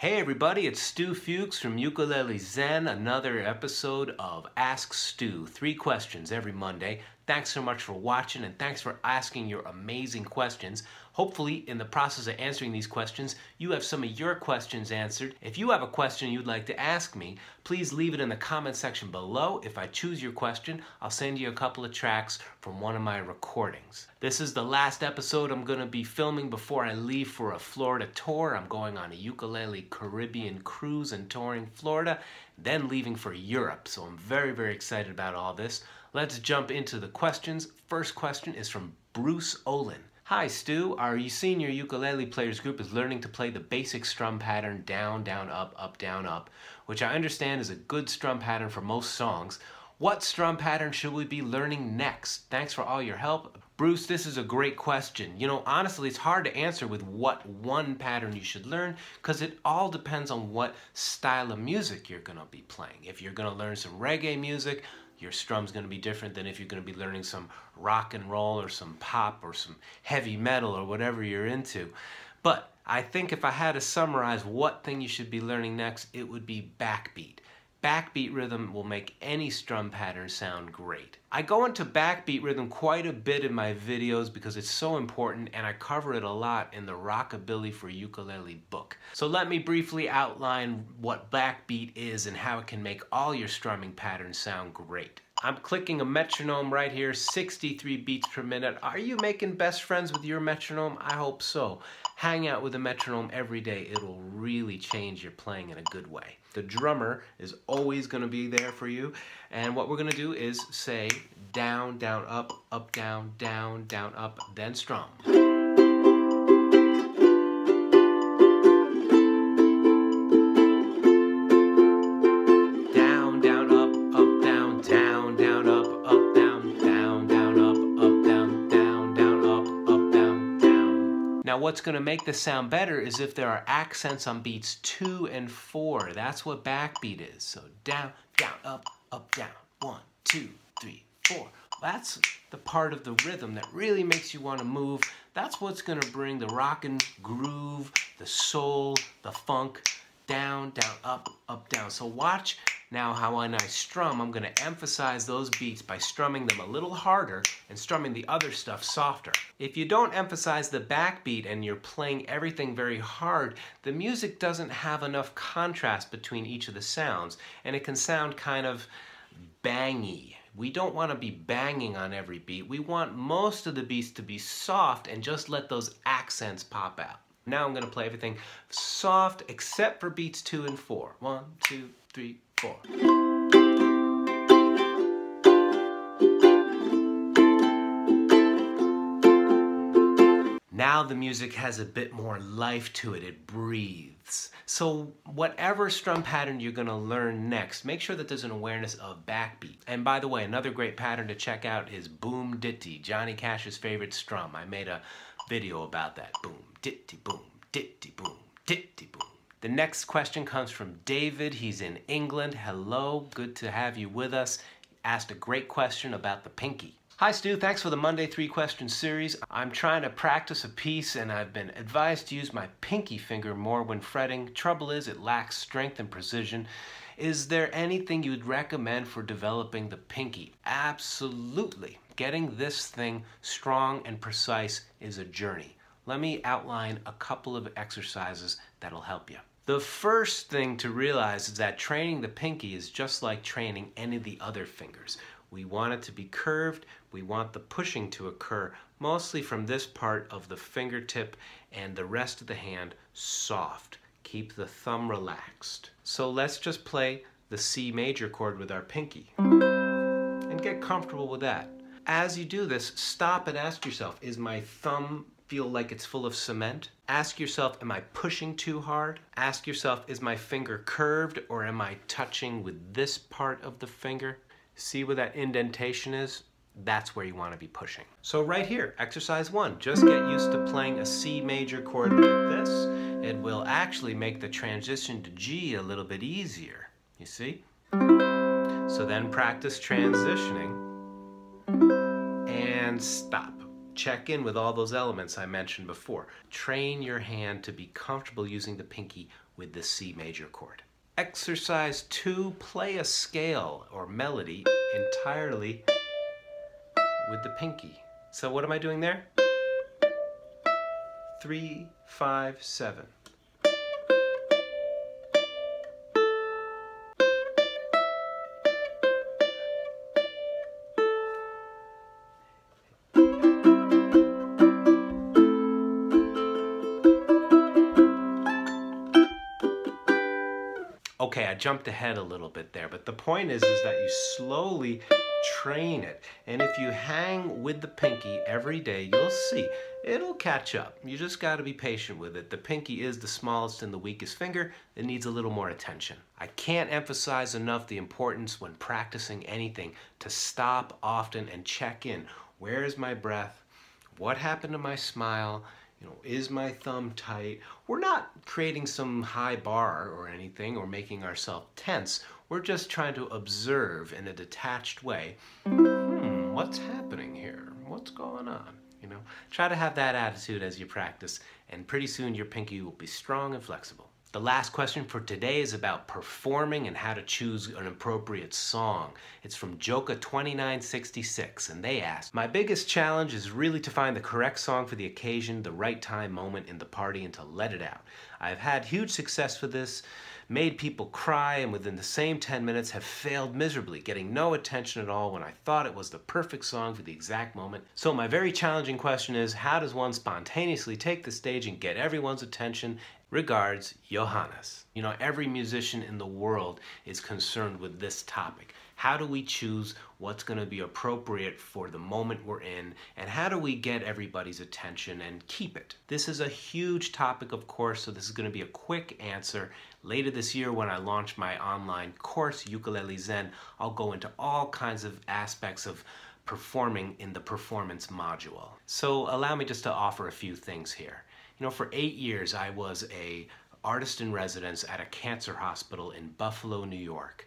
Hey everybody, it's Stu Fuchs from Ukulele Zen, another episode of Ask Stu. 3 questions every Monday. Thanks so much for watching and thanks for asking your amazing questions. Hopefully, in the process of answering these questions, you have some of your questions answered. If you have a question you'd like to ask me, please leave it in the comment section below. If I choose your question, I'll send you a couple of tracks from one of my recordings. This is the last episode I'm going to be filming before I leave for a Florida tour. I'm going on a ukulele Caribbean cruise and touring Florida, then leaving for Europe. So I'm very, very excited about all this. Let's jump into the questions. First question is from Bruce Olin. Hi Stu, our senior ukulele players group is learning to play the basic strum pattern down, down, up, down, up, which I understand is a good strum pattern for most songs. What strum pattern should we be learning next? Thanks for all your help. Bruce, this is a great question. You know, honestly, it's hard to answer with what one pattern you should learn because it all depends on what style of music you're going to be playing. If you're going to learn some reggae music, your strum's going to be different than if you're going to be learning some rock and roll or some pop or some heavy metal or whatever you're into. But I think if I had to summarize what thing you should be learning next, it would be backbeat. Backbeat rhythm will make any strum pattern sound great. I go into backbeat rhythm quite a bit in my videos because it's so important and I cover it a lot in the Rockabilly for Ukulele book. So let me briefly outline what backbeat is and how it can make all your strumming patterns sound great. I'm clicking a metronome right here, 63 beats per minute. Are you making best friends with your metronome? I hope so. Hang out with a metronome every day. It'll really change your playing in a good way. The drummer is always going to be there for you. And what we're going to do is say down, down, up, down, down, down, up, then strum. Now what's going to make this sound better is if there are accents on beats 2 and 4. That's what backbeat is. So down, down, up, down. 1, 2, 3, 4. That's the part of the rhythm that really makes you want to move. That's what's going to bring the rockin' groove, the soul, the funk, down, down, up, down. So watch now how when I strum, I'm going to emphasize those beats by strumming them a little harder and strumming the other stuff softer. If you don't emphasize the backbeat and you're playing everything very hard, the music doesn't have enough contrast between each of the sounds and it can sound kind of bangy. We don't want to be banging on every beat. We want most of the beats to be soft and just let those accents pop out. Now I'm going to play everything soft except for beats 2 and 4. 1, 2, 3, 4. Now the music has a bit more life to it. It breathes. So whatever strum pattern you're going to learn next, make sure that there's an awareness of backbeat. And by the way, another great pattern to check out is boom ditty, Johnny Cash's favorite strum. I made a video about that. Boom ditty, boom ditty, boom ditty, boom. The next question comes from David. He's in England. Hello, good to have you with us. Asked a great question about the pinky. Hi Stu, thanks for the Monday 3 question series. I'm trying to practice a piece and I've been advised to use my pinky finger more when fretting. Trouble is it lacks strength and precision. Is there anything you'd recommend for developing the pinky? Absolutely. Getting this thing strong and precise is a journey. Let me outline a couple of exercises that'll help you. The first thing to realize is that training the pinky is just like training any of the other fingers. We want it to be curved. We want the pushing to occur mostly from this part of the fingertip and the rest of the hand soft. Keep the thumb relaxed. So let's just play the C major chord with our pinky and get comfortable with that. As you do this, stop and ask yourself, is my thumb feel like it's full of cement? Ask yourself, am I pushing too hard? Ask yourself, is my finger curved or am I touching with this part of the finger? See where that indentation is? That's where you want to be pushing. So right here, exercise 1, just get used to playing a C major chord like this. It will actually make the transition to G a little bit easier, you see? So then practice transitioning and stop. Check in with all those elements I mentioned before. Train your hand to be comfortable using the pinky with the C major chord. Exercise 2, play a scale or melody entirely with the pinky. So what am I doing there? 3, 5, 7. Okay, I jumped ahead a little bit there, but the point is that you slowly train it. And if you hang with the pinky every day, you'll see it'll catch up. You just got to be patient with it. The pinky is the smallest and the weakest finger. It needs a little more attention. I can't emphasize enough the importance when practicing anything to stop often and check in. Where is my breath? What happened to my smile? Is my thumb tight? We're not creating some high bar or anything or making ourselves tense. We're just trying to observe in a detached way. What's happening here? What's going on? Try to have that attitude as you practice, and pretty soon your pinky will be strong and flexible. The last question for today is about performing and how to choose an appropriate song. It's from Joka2966, and they asked, "My biggest challenge is really to find the correct song for the occasion, the right time, moment in the party, and to let it out. I've had huge success with this, made people cry, and within the same 10 minutes have failed miserably, getting no attention at all when I thought it was the perfect song for the exact moment. So my very challenging question is, how does one spontaneously take the stage and get everyone's attention? Regards, Johannes." Every musician in the world is concerned with this topic. How do we choose what's going to be appropriate for the moment we're in, and how do we get everybody's attention and keep it? This is a huge topic, of course, so this is going to be a quick answer. Later this year, when I launch my online course, Ukulele Zen, I'll go into all kinds of aspects of performing in the performance module. So allow me just to offer a few things here. For 8 years, I was an artist in residence at a cancer hospital in Buffalo, New York.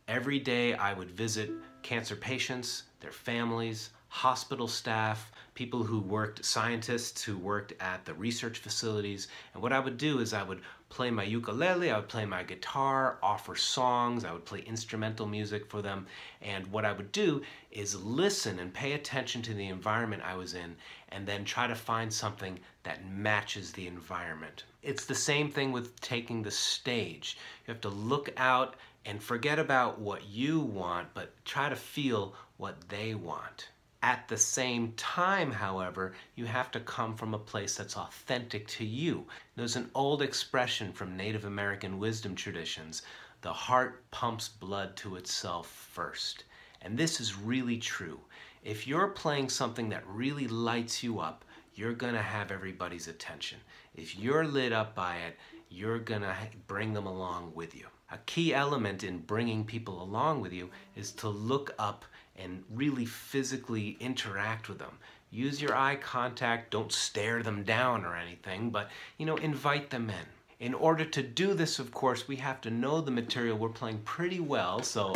Every day I would visit cancer patients, their families, hospital staff, people who worked, scientists who worked at the research facilities. And what I would do is I would play my ukulele, I would play my guitar, offer songs, I would play instrumental music for them. And what I would do is listen and pay attention to the environment I was in, and then try to find something that matches the environment. It's the same thing with taking the stage. You have to look out and forget about what you want, but try to feel what they want. At the same time, however, you have to come from a place that's authentic to you. There's an old expression from Native American wisdom traditions: the heart pumps blood to itself first. And this is really true. If you're playing something that really lights you up, you're gonna have everybody's attention. If you're lit up by it, you're gonna bring them along with you. A key element in bringing people along with you is to look up and really physically interact with them. Use your eye contact, don't stare them down or anything, but invite them in. In order to do this, of course, we have to know the material we're playing pretty well, so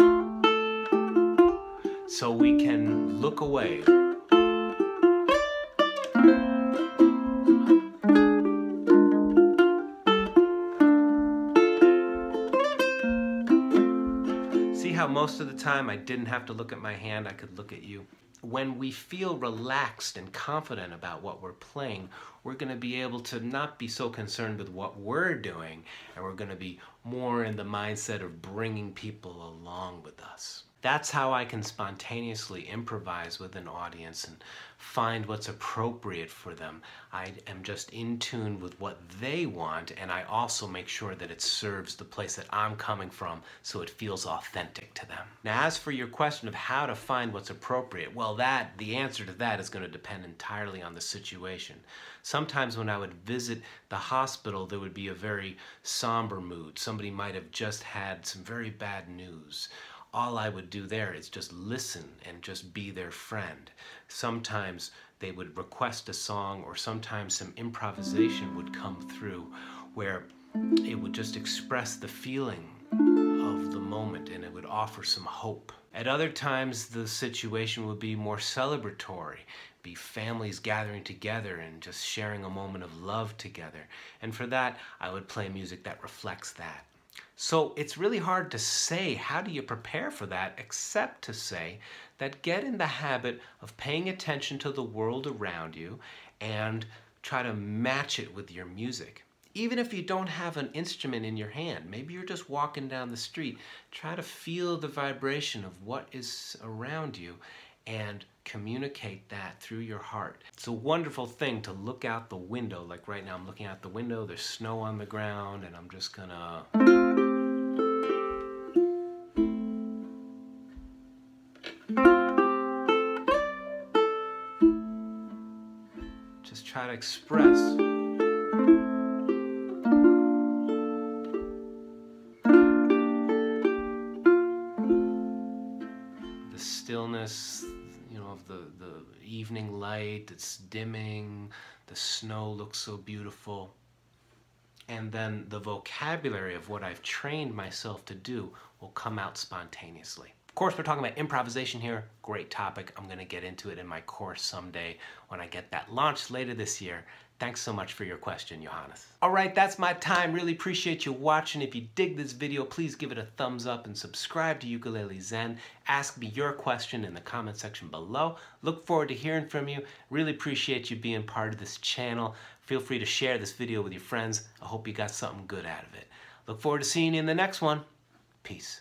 we can look away. See how most of the time I didn't have to look at my hand, I could look at you. When we feel relaxed and confident about what we're playing, we're going to be able to not be so concerned with what we're doing, and we're going to be more in the mindset of bringing people along with us. That's how I can spontaneously improvise with an audience and find what's appropriate for them. I am just in tune with what they want, and I also make sure that it serves the place that I'm coming from so it feels authentic to them. Now, as for your question of how to find what's appropriate, well, the answer to that is going to depend entirely on the situation. Sometimes when I would visit the hospital, there would be a very somber mood. Somebody might have just had some very bad news. All I would do there is just listen and just be their friend. Sometimes they would request a song, or sometimes some improvisation would come through where it would just express the feeling of the moment and it would offer some hope. At other times, the situation would be more celebratory, be families gathering together and just sharing a moment of love together. And for that, I would play music that reflects that. So it's really hard to say how do you prepare for that, except to say that get in the habit of paying attention to the world around you and try to match it with your music. Even if you don't have an instrument in your hand, maybe you're just walking down the street, try to feel the vibration of what is around you and communicate that through your heart. It's a wonderful thing to look out the window. Like right now I'm looking out the window, there's snow on the ground, and I'm just gonna just try to express the stillness, of the evening light. It's dimming, the snow looks so beautiful. And then the vocabulary of what I've trained myself to do will come out spontaneously. Of course, we're talking about improvisation here. Great topic. I'm going to get into it in my course someday when I get that launched later this year. Thanks so much for your question, Johannes. All right, that's my time. Really appreciate you watching. If you dig this video, please give it a thumbs up and subscribe to Ukulele Zen. Ask me your question in the comment section below. Look forward to hearing from you. Really appreciate you being part of this channel. Feel free to share this video with your friends. I hope you got something good out of it. Look forward to seeing you in the next one. Peace.